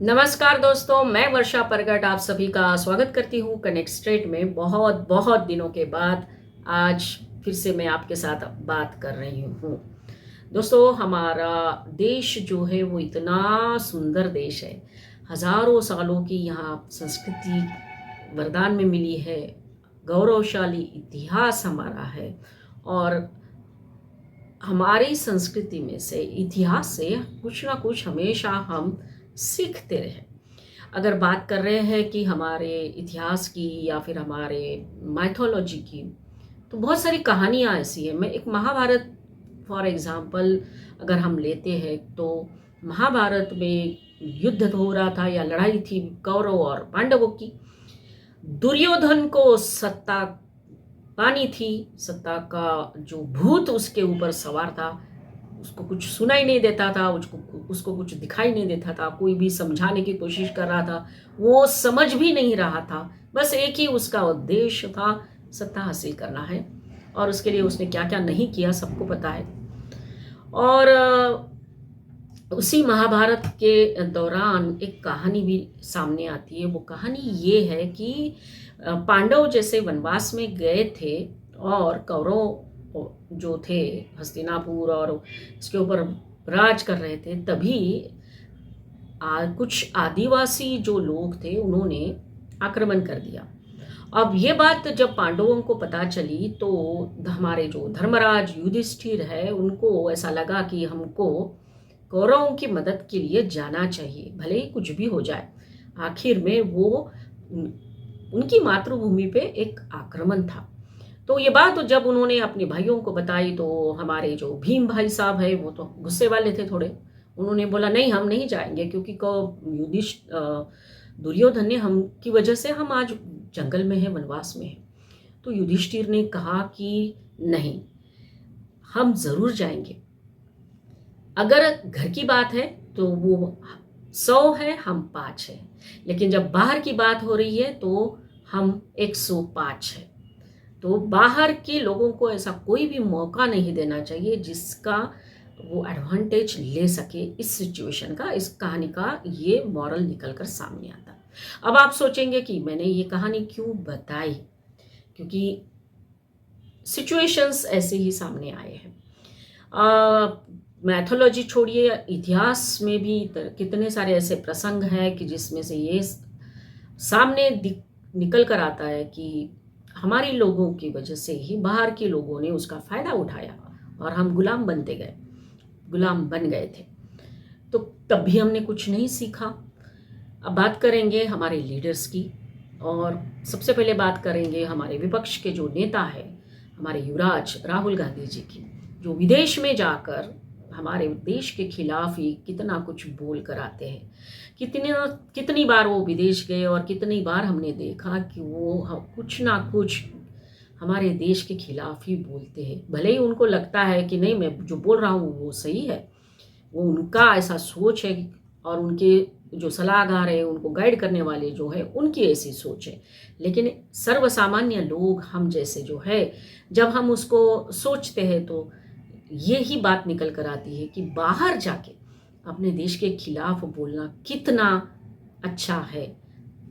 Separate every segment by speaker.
Speaker 1: नमस्कार दोस्तों, मैं वर्षा परगट आप सभी का स्वागत करती हूँ कनेक्ट स्ट्रेट में। बहुत बहुत दिनों के बाद आज फिर से मैं आपके साथ बात कर रही हूँ। दोस्तों, हमारा देश जो है वो इतना सुंदर देश है। हजारों सालों की यहाँ संस्कृति वरदान में मिली है। गौरवशाली इतिहास हमारा है और हमारी संस्कृति में से, इतिहास से कुछ ना कुछ हमेशा हम सीखते रहे। अगर बात कर रहे हैं कि हमारे इतिहास की या फिर हमारे माइथोलॉजी की, तो बहुत सारी कहानियाँ ऐसी हैं। मैं एक महाभारत फॉर एग्जांपल अगर हम लेते हैं तो महाभारत में युद्ध हो रहा था या लड़ाई थी कौरव और पांडवों की। दुर्योधन को सत्ता पानी थी, सत्ता का जो भूत उसके ऊपर सवार था, उसको कुछ सुनाई नहीं देता था, उसको कुछ दिखाई नहीं देता था। कोई भी समझाने की कोशिश कर रहा था, वो समझ भी नहीं रहा था। बस एक ही उसका उद्देश्य था, सत्ता हासिल करना है। और उसके लिए उसने क्या क्या नहीं किया सबको पता है। और उसी महाभारत के दौरान एक कहानी भी सामने आती है। वो कहानी ये है कि पांडव जैसे वनवास में गए थे और कौरव जो थे हस्तिनापुर और इसके ऊपर राज कर रहे थे, तभी कुछ आदिवासी जो लोग थे उन्होंने आक्रमण कर दिया। अब ये बात जब पांडवों को पता चली तो हमारे जो धर्मराज युधिष्ठिर है उनको ऐसा लगा कि हमको कौरवों की मदद के लिए जाना चाहिए, भले ही कुछ भी हो जाए। आखिर में वो उनकी मातृभूमि पे एक आक्रमण था। तो ये बात जब उन्होंने अपने भाइयों को बताई तो हमारे जो भीम भाई साहब है वो तो गुस्से वाले थे थोड़े। उन्होंने बोला नहीं, हम नहीं जाएंगे, क्योंकि दुर्योधन ने हम की वजह से हम आज जंगल में है, वनवास में है। तो युधिष्ठिर ने कहा कि नहीं, हम जरूर जाएंगे। अगर घर की बात है तो वो 100 है, हम 5 है, लेकिन जब बाहर की बात हो रही है तो हम 105 है। तो बाहर के लोगों को ऐसा कोई भी मौका नहीं देना चाहिए जिसका वो एडवांटेज ले सके इस सिचुएशन का। इस कहानी का ये मॉरल निकल कर सामने आता। अब आप सोचेंगे कि मैंने ये कहानी क्यों बताई, क्योंकि सिचुएशंस ऐसे ही सामने आए हैं। मैथोलॉजी छोड़िए, इतिहास में भी कितने सारे ऐसे प्रसंग हैं कि जिसमें से ये सामने निकल कर आता है कि हमारी लोगों की वजह से ही बाहर के लोगों ने उसका फ़ायदा उठाया और हम गुलाम बन गए थे। तो तब भी हमने कुछ नहीं सीखा। अब बात करेंगे हमारे लीडर्स की, और सबसे पहले बात करेंगे हमारे विपक्ष के जो नेता है, हमारे युवराज राहुल गांधी जी की, जो विदेश में जाकर हमारे देश के खिलाफ ही कितना कुछ बोल कर आते हैं। कितनी बार वो विदेश गए और कितनी बार हमने देखा कि वो कुछ ना कुछ हमारे देश के खिलाफ ही बोलते हैं। भले ही उनको लगता है कि नहीं, मैं जो बोल रहा हूँ वो सही है, वो उनका ऐसा सोच है, और उनके जो सलाहकार है, उनको गाइड करने वाले जो है, उनकी ऐसी सोच है। लेकिन सर्वसामान्य लोग हम जैसे जो है, जब हम उसको सोचते हैं तो ये ही बात निकल कर आती है कि बाहर जाके अपने देश के खिलाफ बोलना कितना अच्छा है,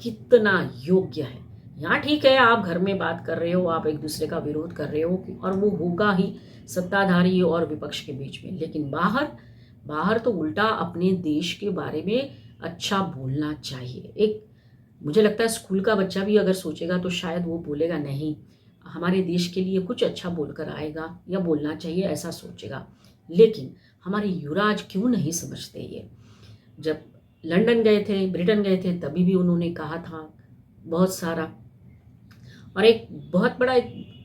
Speaker 1: कितना योग्य है। यहाँ ठीक है, आप घर में बात कर रहे हो, आप एक दूसरे का विरोध कर रहे हो, और वो होगा ही सत्ताधारी और विपक्ष के बीच में। लेकिन बाहर तो उल्टा अपने देश के बारे में अच्छा बोलना चाहिए। एक मुझे लगता है स्कूल का बच्चा भी अगर सोचेगा तो शायद वो बोलेगा नहीं, हमारे देश के लिए कुछ अच्छा बोलकर आएगा या बोलना चाहिए, ऐसा सोचेगा। लेकिन हमारे युवराज क्यों नहीं समझते ये? जब लंदन गए थे, ब्रिटेन गए थे, तभी भी उन्होंने कहा था बहुत सारा, और एक बहुत बड़ा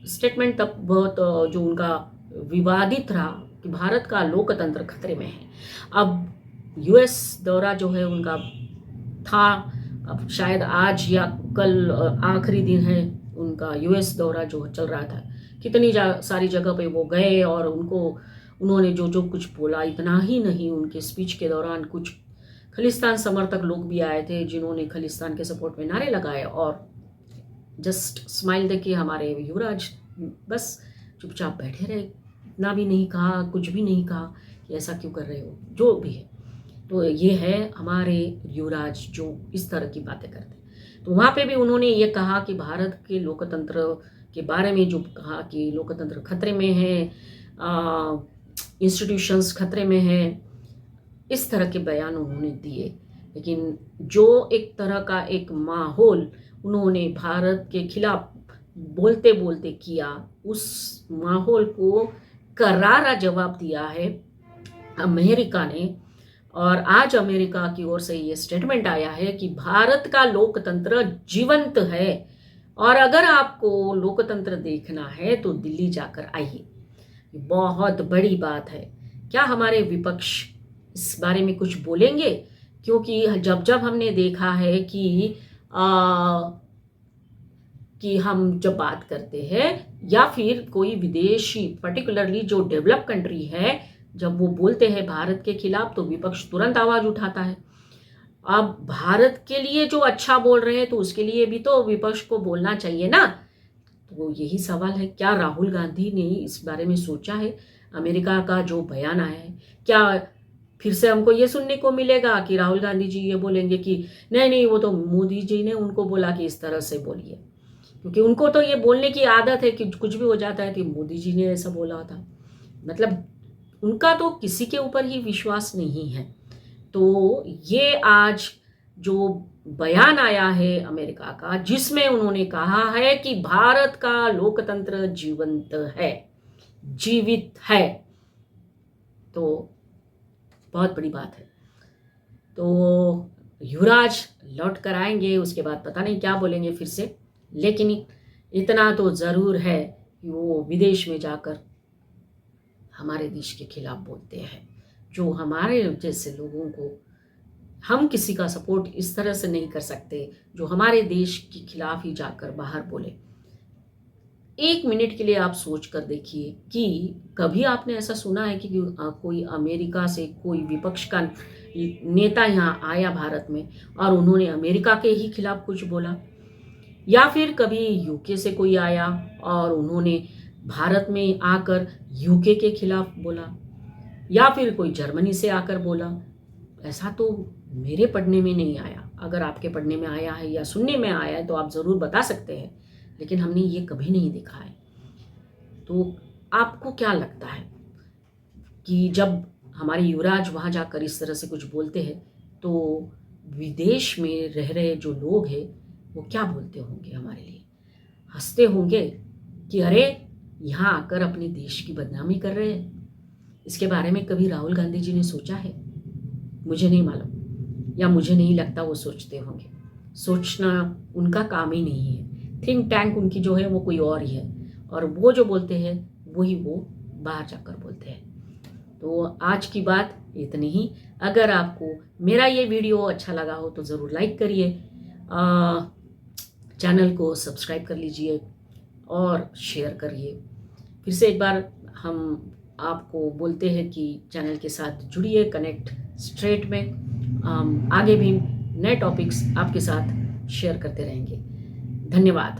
Speaker 1: स्टेटमेंट तब बहुत जो उनका विवादित रहा कि भारत का लोकतंत्र खतरे में है। अब यूएस दौरा जो है उनका था, अब शायद आज या कल आखिरी दिन है उनका यूएस दौरा जो चल रहा था। कितनी सारी जगह पे वो गए और उन्होंने जो जो कुछ बोला, इतना ही नहीं, उनके स्पीच के दौरान कुछ खलिस्तान समर्थक लोग भी आए थे जिन्होंने खलिस्तान के सपोर्ट में नारे लगाए, और जस्ट स्माइल देके हमारे युवराज बस चुपचाप बैठे रहे, इतना भी नहीं कहा, कुछ भी नहीं कहा कि ऐसा क्यों कर रहे हो, जो भी है। तो ये है हमारे युवराज जो इस तरह की बातें करते हैं। तो वहाँ पे भी उन्होंने ये कहा कि भारत के लोकतंत्र के बारे में जो कहा कि लोकतंत्र खतरे में है, इंस्टीट्यूशंस खतरे में है, इस तरह के बयान उन्होंने दिए। लेकिन जो एक तरह का एक माहौल उन्होंने भारत के खिलाफ बोलते बोलते किया, उस माहौल को करारा जवाब दिया है अमेरिका ने। और आज अमेरिका की ओर से ये स्टेटमेंट आया है कि भारत का लोकतंत्र जीवंत है और अगर आपको लोकतंत्र देखना है तो दिल्ली जाकर आइए। बहुत बड़ी बात है। क्या हमारे विपक्ष इस बारे में कुछ बोलेंगे? क्योंकि जब जब हमने देखा है कि हम जब बात करते हैं या फिर कोई विदेशी पर्टिकुलरली जो डेवलप कंट्री है, जब वो बोलते हैं भारत के खिलाफ तो विपक्ष तुरंत आवाज उठाता है। अब भारत के लिए जो अच्छा बोल रहे हैं तो उसके लिए भी तो विपक्ष को बोलना चाहिए ना। तो यही सवाल है, क्या राहुल गांधी ने इस बारे में सोचा है? अमेरिका का जो बयान आया है, क्या फिर से हमको ये सुनने को मिलेगा कि राहुल गांधी जी ये बोलेंगे कि नहीं नहीं वो तो मोदी जी ने उनको बोला कि इस तरह से बोलिए, क्योंकि उनको तो ये बोलने की आदत है कि कुछ भी हो जाता है कि मोदी जी ने ऐसा बोला था। मतलब उनका तो किसी के ऊपर ही विश्वास नहीं है। तो ये आज जो बयान आया है अमेरिका का, जिसमें उन्होंने कहा है कि भारत का लोकतंत्र जीवंत है, जीवित है, तो बहुत बड़ी बात है। तो युवराज लौट कर आएंगे, उसके बाद पता नहीं क्या बोलेंगे फिर से, लेकिन इतना तो ज़रूर है कि वो विदेश में जाकर हमारे देश के खिलाफ बोलते हैं। जो हमारे जैसे लोगों को, हम किसी का सपोर्ट इस तरह से नहीं कर सकते जो हमारे देश के खिलाफ ही जाकर बाहर बोले। एक मिनट के लिए आप सोच कर देखिए कि कभी आपने ऐसा सुना है कि कोई अमेरिका से कोई विपक्ष का नेता यहाँ आया भारत में और उन्होंने अमेरिका के ही खिलाफ कुछ बोला? या फिर कभी यूके से कोई आया और उन्होंने भारत में आकर यूके के खिलाफ बोला? या फिर कोई जर्मनी से आकर बोला? ऐसा तो मेरे पढ़ने में नहीं आया। अगर आपके पढ़ने में आया है या सुनने में आया है तो आप ज़रूर बता सकते हैं, लेकिन हमने ये कभी नहीं देखा है। तो आपको क्या लगता है कि जब हमारे युवराज वहाँ जाकर इस तरह से कुछ बोलते हैं तो विदेश में रह रहे जो लोग हैं वो क्या बोलते होंगे हमारे लिए? हंसते होंगे कि अरे यहाँ आकर अपने देश की बदनामी कर रहे हैं। इसके बारे में कभी राहुल गांधी जी ने सोचा है? मुझे नहीं मालूम, या मुझे नहीं लगता वो सोचते होंगे। सोचना उनका काम ही नहीं है। थिंक टैंक उनकी जो है वो कोई और ही है, और वो जो बोलते हैं वही वो बाहर जाकर बोलते हैं। तो आज की बात इतनी ही। अगर आपको मेरा ये वीडियो अच्छा लगा हो तो ज़रूर लाइक करिए, चैनल को सब्सक्राइब कर लीजिए और शेयर करिए। फिर से एक बार हम आपको बोलते हैं कि चैनल के साथ जुड़िए, कनेक्ट स्ट्रेट में। आगे भी नए टॉपिक्स आपके साथ शेयर करते रहेंगे। धन्यवाद।